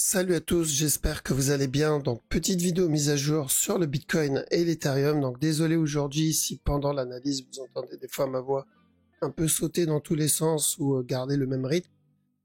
Salut à tous, j'espère que vous allez bien. Donc petite vidéo mise à jour sur le Bitcoin et l'Ethereum. Donc désolé aujourd'hui si pendant l'analyse vous entendez des fois ma voix un peu sauter dans tous les sens ou garder le même rythme.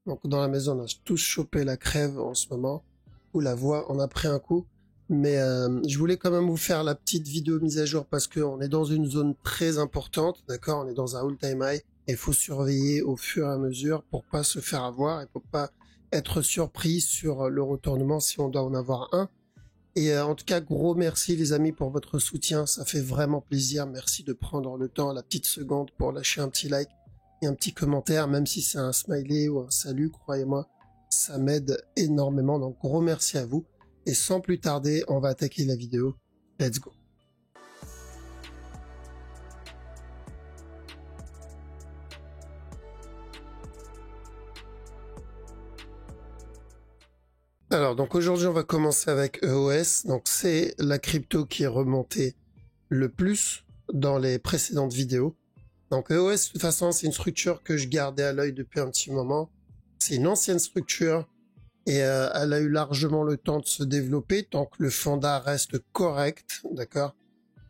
Donc dans la maison on a tous chopé la crève en ce moment, ou la voix en a pris un coup. Mais je voulais quand même vous faire la petite vidéo mise à jour parce qu'on est dans une zone très importante, d'accord. On est dans un all-time high et il faut surveiller au fur et à mesure pour pas se faire avoir et pour pas être surpris sur le retournement si on doit en avoir un. Et en tout cas, gros merci les amis pour votre soutien, ça fait vraiment plaisir. Merci de prendre le temps, la petite seconde pour lâcher un petit like et un petit commentaire, même si c'est un smiley ou un salut, croyez-moi, ça m'aide énormément. Donc gros merci à vous. Et sans plus tarder, on va attaquer la vidéo. Let's go. Alors, donc aujourd'hui, on va commencer avec EOS. Donc, c'est la crypto qui est remontée le plus dans les précédentes vidéos. Donc, EOS, de toute façon, c'est une structure que je gardais à l'œil depuis un petit moment. C'est une ancienne structure et elle a eu largement le temps de se développer tant que le fondat reste correct, d'accord.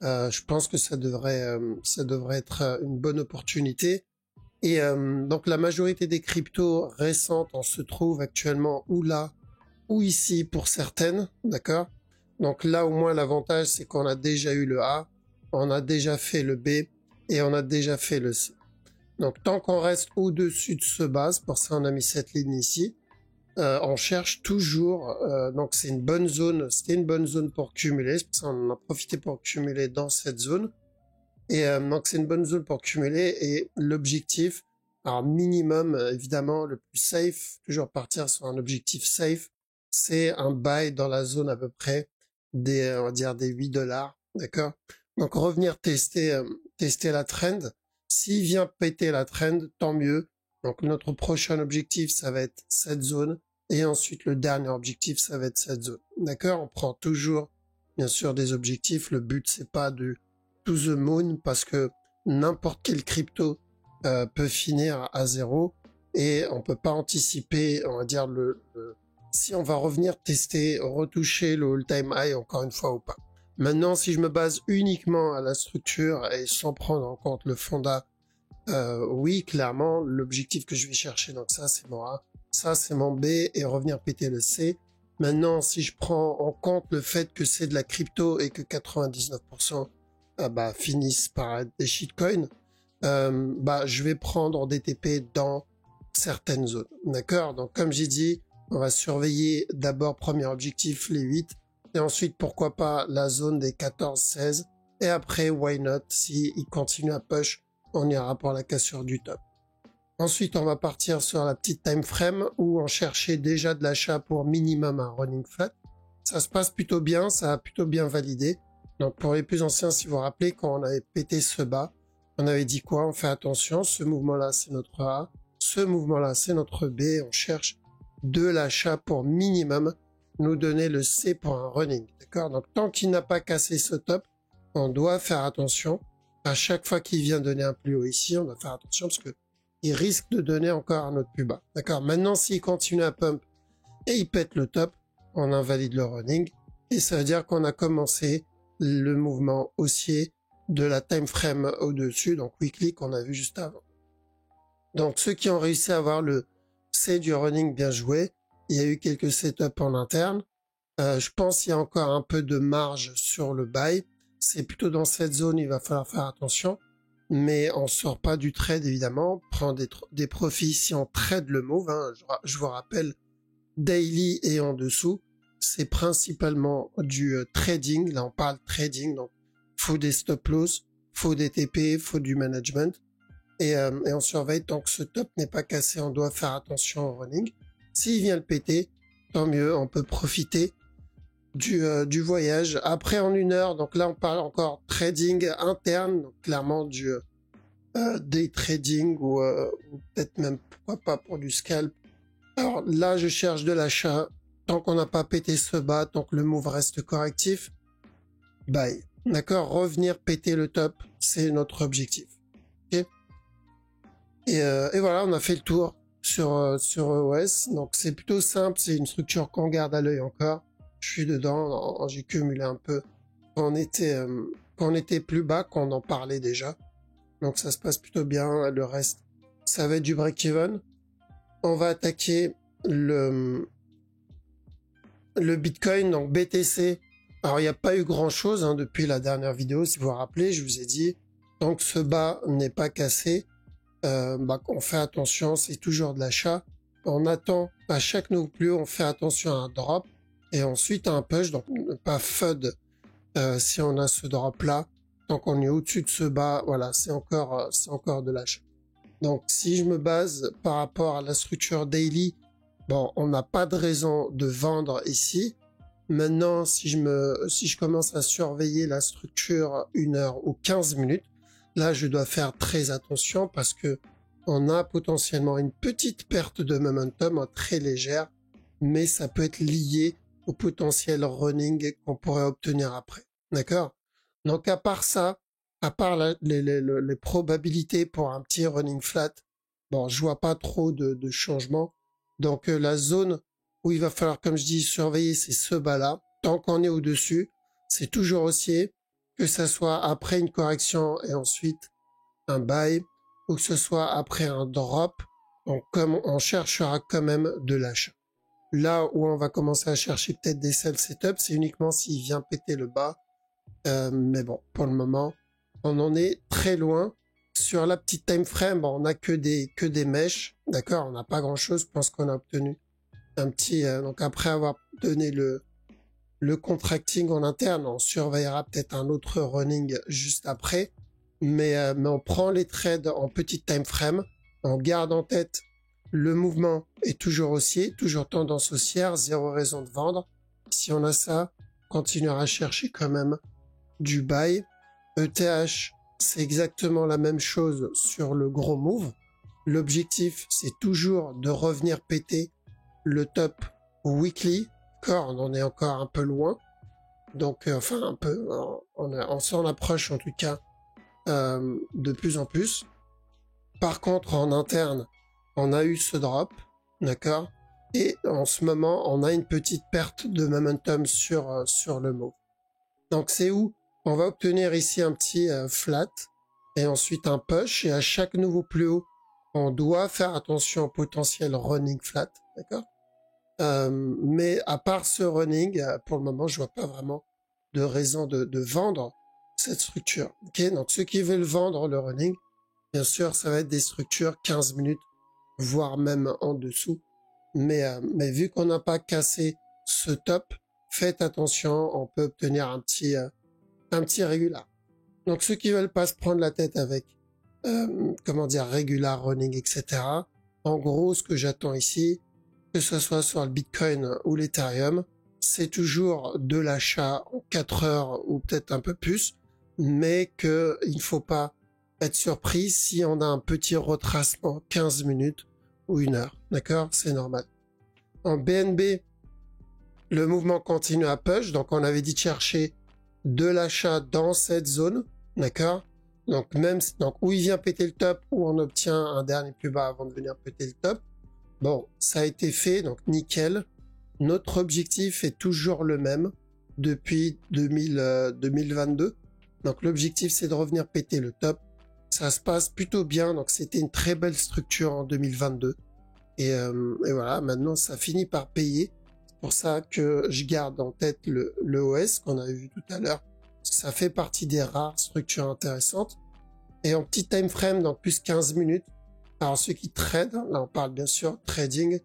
Je pense que ça devrait être une bonne opportunité. Et donc, la majorité des cryptos récentes, on se trouve actuellement ou là, ou ici pour certaines, d'accord. Donc là au moins l'avantage c'est qu'on a déjà eu le A, on a déjà fait le B et on a déjà fait le C. Donc tant qu'on reste au-dessus de ce base, pour ça on a mis cette ligne ici, on cherche toujours, donc c'est une bonne zone, c'était une bonne zone pour cumuler, c'est pour ça on en a profité pour cumuler dans cette zone. Et donc c'est une bonne zone pour cumuler et l'objectif, alors minimum évidemment le plus safe, toujours partir sur un objectif safe, c'est un buy dans la zone à peu près des, on va dire des $8, d'accord. Donc revenir tester la trend. S'il vient péter la trend, tant mieux. Donc notre prochain objectif, ça va être cette zone, et ensuite le dernier objectif, ça va être cette zone, d'accord. On prend toujours, bien sûr, des objectifs. Le but c'est pas de to the moon parce que n'importe quel crypto peut finir à zéro et on peut pas anticiper, on va dire si on va revenir tester, retoucher le all-time high encore une fois ou pas. Maintenant, si je me base uniquement à la structure et sans prendre en compte le fondat, oui, clairement, l'objectif que je vais chercher, donc ça c'est mon A, ça c'est mon B, et revenir péter le C. Maintenant, si je prends en compte le fait que c'est de la crypto et que 99% finissent par être des shitcoins, je vais prendre des TP dans certaines zones, d'accord. Donc comme j'ai dit, on va surveiller d'abord premier objectif les 8 et ensuite pourquoi pas la zone des 14-16 et après why not, si il continue à push, on ira pour la cassure du top. Ensuite on va partir sur la petite time frame où on cherchait déjà de l'achat pour minimum un running flat. Ça se passe plutôt bien, ça a plutôt bien validé. Donc pour les plus anciens, si vous vous rappelez, quand on avait pété ce bas, on avait dit quoi? On fait attention, ce mouvement-là c'est notre A, ce mouvement-là c'est notre B, on cherche de l'achat pour minimum nous donner le C pour un running, d'accord. Donc tant qu'il n'a pas cassé ce top, on doit faire attention. À chaque fois qu'il vient donner un plus haut ici, on doit faire attention parce que il risque de donner encore un autre plus bas, d'accord. Maintenant s'il continue à pump et il pète le top, on invalide le running et ça veut dire qu'on a commencé le mouvement haussier de la time frame au-dessus, donc weekly qu'on a vu juste avant. Donc ceux qui ont réussi à avoir le C du running, bien joué. Il y a eu quelques setups en interne. Je pense qu'il y a encore un peu de marge sur le buy. C'est plutôt dans cette zone, il va falloir faire attention. Mais on sort pas du trade, évidemment. On prend des profits si on trade le move. Hein. Je vous rappelle, daily et en dessous, c'est principalement du trading. Là, on parle trading. Donc, faut des stop loss, faut des TP, faut du management. Et on surveille tant que ce top n'est pas cassé, on doit faire attention au running. S'il vient le péter, tant mieux, on peut profiter du voyage. Après en 1 heure, donc là on parle encore trading interne, donc clairement du day trading ou peut-être même pourquoi pas pour du scalp. Alors là je cherche de l'achat, tant qu'on n'a pas pété ce bas, tant que le move reste correctif, bye. D'accord, revenir péter le top, c'est notre objectif. Ok. Et voilà, on a fait le tour sur EOS. Donc c'est plutôt simple, c'est une structure qu'on garde à l'œil encore. Je suis dedans, j'ai cumulé un peu quand on était plus bas, quand on en parlait déjà. Donc ça se passe plutôt bien. Le reste, ça va être du break-even. On va attaquer le Bitcoin, donc BTC. Alors il n'y a pas eu grand-chose depuis la dernière vidéo. Si vous vous rappelez, je vous ai dit, tant que ce bas n'est pas cassé, on fait attention, c'est toujours de l'achat. On attend à chaque nouveau plus haut, on fait attention à un drop et ensuite à un push, donc pas FUD si on a ce drop là. Tant qu'on est au-dessus de ce bas, voilà, c'est encore de l'achat. Donc si je me base par rapport à la structure daily, bon, on n'a pas de raison de vendre ici. Maintenant, si je commence à surveiller la structure 1 heure ou 15 minutes, là, je dois faire très attention parce que on a potentiellement une petite perte de momentum, très légère, mais ça peut être lié au potentiel running qu'on pourrait obtenir après. D'accord? Donc, à part ça, à part les probabilités pour un petit running flat, bon, je vois pas trop de changements. Donc, la zone où il va falloir, comme je dis, surveiller, c'est ce bas-là. Tant qu'on est au-dessus, c'est toujours haussier, que ça soit après une correction et ensuite un buy, ou que ce soit après un drop, donc comme on cherchera quand même de l'achat. Là où on va commencer à chercher peut-être des sell setup, c'est uniquement s'il vient péter le bas. Mais bon, pour le moment, on en est très loin. Sur la petite time frame, on n'a que des mèches, d'accord, on n'a pas grand-chose. Je pense qu'on a obtenu un petit, donc après avoir donné le contracting en interne, on surveillera peut-être un autre running juste après, mais on prend les trades en petite time frame, on garde en tête le mouvement est toujours haussier, toujours tendance haussière, zéro raison de vendre. Si on a ça, on continuera à chercher quand même du buy. ETH, c'est exactement la même chose sur le gros move. L'objectif, c'est toujours de revenir péter le top weekly. Encore, on en est encore un peu loin. Donc, enfin, un peu, on s'en approche en tout cas de plus en plus. Par contre, en interne, on a eu ce drop, d'accord? Et en ce moment, on a une petite perte de momentum sur le move. Donc, c'est où on va obtenir ici un petit flat et ensuite un push. Et à chaque nouveau plus haut, on doit faire attention au potentiel running flat, d'accord? Mais à part ce running, pour le moment, je vois pas vraiment de raison de vendre cette structure. Ok, donc ceux qui veulent vendre le running, bien sûr, ça va être des structures 15 minutes, voire même en dessous. Mais vu qu'on n'a pas cassé ce top, faites attention, on peut obtenir un petit régular. Donc ceux qui veulent pas se prendre la tête avec, régular, running, etc. En gros, ce que j'attends ici, que ce soit sur le Bitcoin ou l'Ethereum, c'est toujours de l'achat en 4 heures ou peut-être un peu plus, mais qu'il ne faut pas être surpris si on a un petit retracement 15 minutes ou 1 heure. D'accord? C'est normal. En BNB, le mouvement continue à push, donc on avait dit de chercher de l'achat dans cette zone. D'accord? Donc où il vient péter le top, où on obtient un dernier plus bas avant de venir péter le top. Bon, ça a été fait, donc nickel. Notre objectif est toujours le même depuis 2022. Donc l'objectif, c'est de revenir péter le top. Ça se passe plutôt bien, donc c'était une très belle structure en 2022. Et voilà, maintenant, ça finit par payer. C'est pour ça que je garde en tête le OS qu'on avait vu tout à l'heure. Ça fait partie des rares structures intéressantes. Et en petit time frame, donc plus 15 minutes, alors ceux qui trade, là on parle bien sûr trading,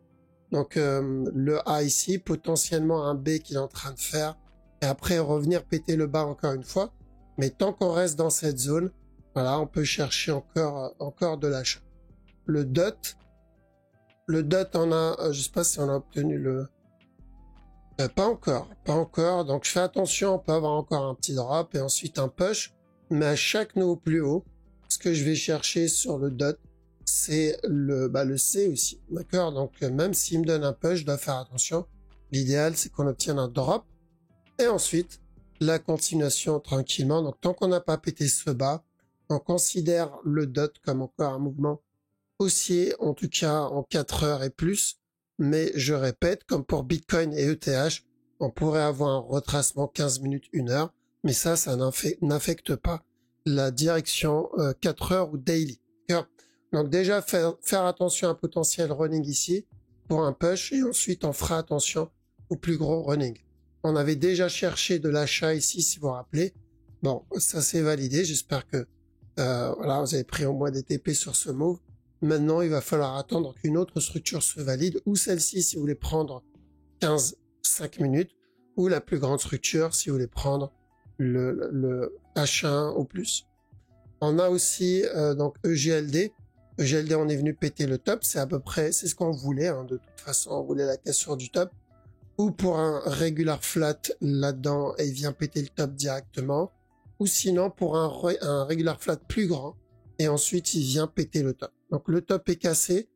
donc le A ici, potentiellement un B qu'il est en train de faire, et après revenir péter le bas encore une fois, mais tant qu'on reste dans cette zone, voilà, on peut chercher encore de l'achat. Le DOT on a, je sais pas si on a obtenu le... pas encore, donc je fais attention, on peut avoir encore un petit drop et ensuite un push, mais à chaque nouveau plus haut, ce que je vais chercher sur le DOT, c'est le C aussi, d'accord? Donc même s'il me donne un push, je dois faire attention. L'idéal, c'est qu'on obtienne un drop et ensuite la continuation tranquillement. Donc tant qu'on n'a pas pété ce bas, on considère le DOT comme encore un mouvement haussier, en tout cas en 4 heures et plus. Mais je répète, comme pour Bitcoin et ETH, on pourrait avoir un retracement 15 minutes, 1 heure. Mais ça n'affecte pas la direction 4 heures ou daily. Donc déjà, faire attention à un potentiel running ici pour un push et ensuite on fera attention au plus gros running. On avait déjà cherché de l'achat ici, si vous vous rappelez. Bon, ça c'est validé. J'espère que voilà, vous avez pris au moins des TP sur ce move. Maintenant, il va falloir attendre qu'une autre structure se valide, ou celle-ci si vous voulez prendre 15-5 minutes, ou la plus grande structure si vous voulez prendre le H1 ou plus. On a aussi donc EGLD. EGLD, on est venu péter le top, c'est à peu près, c'est ce qu'on voulait, hein, de toute façon, on voulait la cassure du top, ou pour un regular flat là-dedans, et il vient péter le top directement, ou sinon pour un regular flat plus grand, et ensuite il vient péter le top. Donc le top est cassé,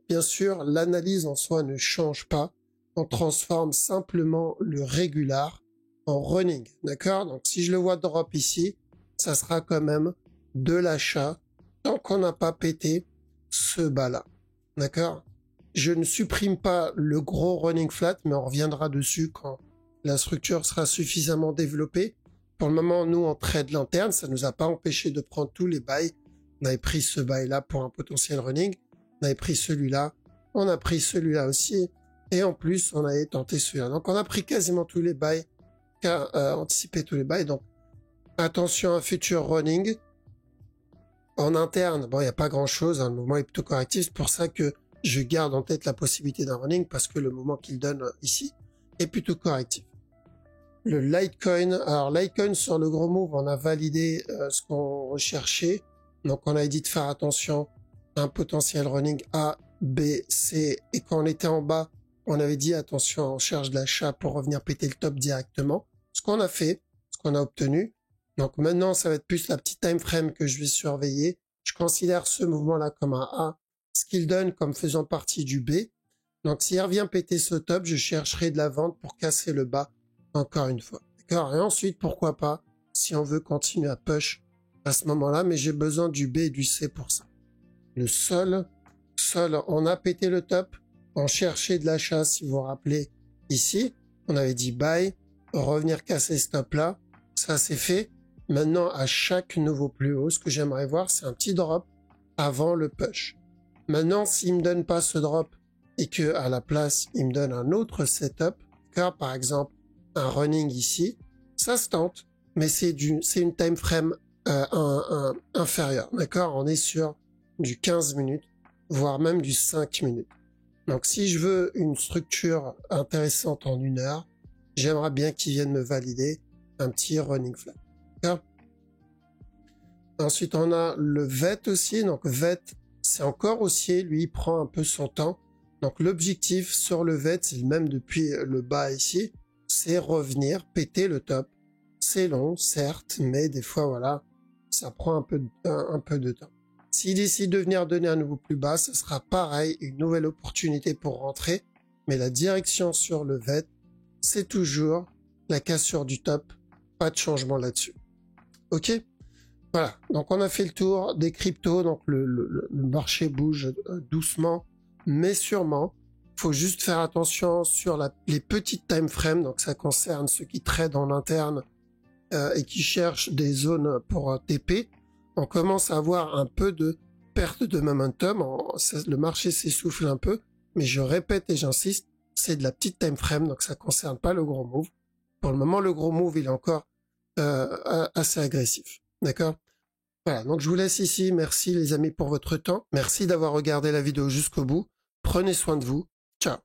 bien sûr, l'analyse en soi ne change pas, on transforme simplement le regular en running, d'accord? Donc si je le vois drop ici, ça sera quand même de l'achat, tant qu'on n'a pas pété ce bas-là. D'accord? Je ne supprime pas le gros running flat, mais on reviendra dessus quand la structure sera suffisamment développée. Pour le moment, nous, on trade l'interne. Ça ne nous a pas empêché de prendre tous les buys. On avait pris ce buy-là pour un potentiel running. On avait pris celui-là. On a pris celui-là aussi. Et en plus, on avait tenté celui-là. Donc, on a pris quasiment tous les buys, anticipé tous les buys. Donc, attention à futur running. En interne, bon, il n'y a pas grand-chose, hein, le mouvement est plutôt correctif, c'est pour ça que je garde en tête la possibilité d'un running, parce que le mouvement qu'il donne ici est plutôt correctif. Le Litecoin, alors Litecoin sur le gros move, on a validé ce qu'on recherchait, donc on a dit de faire attention à un potentiel running A, B, C, et quand on était en bas, on avait dit attention, on cherche de l'achat pour revenir péter le top directement, ce qu'on a fait, ce qu'on a obtenu. Donc maintenant, ça va être plus la petite time frame que je vais surveiller. Je considère ce mouvement-là comme un A, ce qu'il donne comme faisant partie du B. Donc s'il revient péter ce top, je chercherai de la vente pour casser le bas encore une fois. D'accord? Et ensuite, pourquoi pas, si on veut continuer à push à ce moment-là, mais j'ai besoin du B et du C pour ça. Le sol, on a pété le top, on cherchait de l'achat, si vous vous rappelez, ici. On avait dit buy, revenir casser ce top-là. Ça, c'est fait. Maintenant, à chaque nouveau plus haut, ce que j'aimerais voir, c'est un petit drop avant le push. Maintenant, s'il me donne pas ce drop et que à la place, il me donne un autre setup, car par exemple, un running ici, ça se tente, mais c'est une time frame inférieure, d'accord? On est sur du 15 minutes, voire même du 5 minutes. Donc, si je veux une structure intéressante en 1 heure, j'aimerais bien qu'il vienne me valider un petit running flat. Ensuite, on a le VET aussi. Donc, VET, c'est encore haussier. Lui, il prend un peu son temps. Donc, l'objectif sur le VET, c'est le même depuis le bas ici, c'est revenir, péter le top. C'est long, certes, mais des fois, voilà, ça prend un peu de temps. S'il décide de venir donner un nouveau plus bas, ce sera pareil, une nouvelle opportunité pour rentrer. Mais la direction sur le VET, c'est toujours la cassure du top. Pas de changement là-dessus. Ok? Voilà. Donc, on a fait le tour des cryptos. Donc, le marché bouge doucement, mais sûrement. Faut juste faire attention sur les petites time frames. Donc, ça concerne ceux qui tradent en interne et qui cherchent des zones pour TP. On commence à avoir un peu de perte de momentum. Le marché s'essouffle un peu. Mais je répète et j'insiste, c'est de la petite time frame. Donc, ça concerne pas le gros move. Pour le moment, le gros move, il est encore assez agressif. D'accord? Voilà, donc je vous laisse ici. Merci les amis pour votre temps. Merci d'avoir regardé la vidéo jusqu'au bout. Prenez soin de vous. Ciao.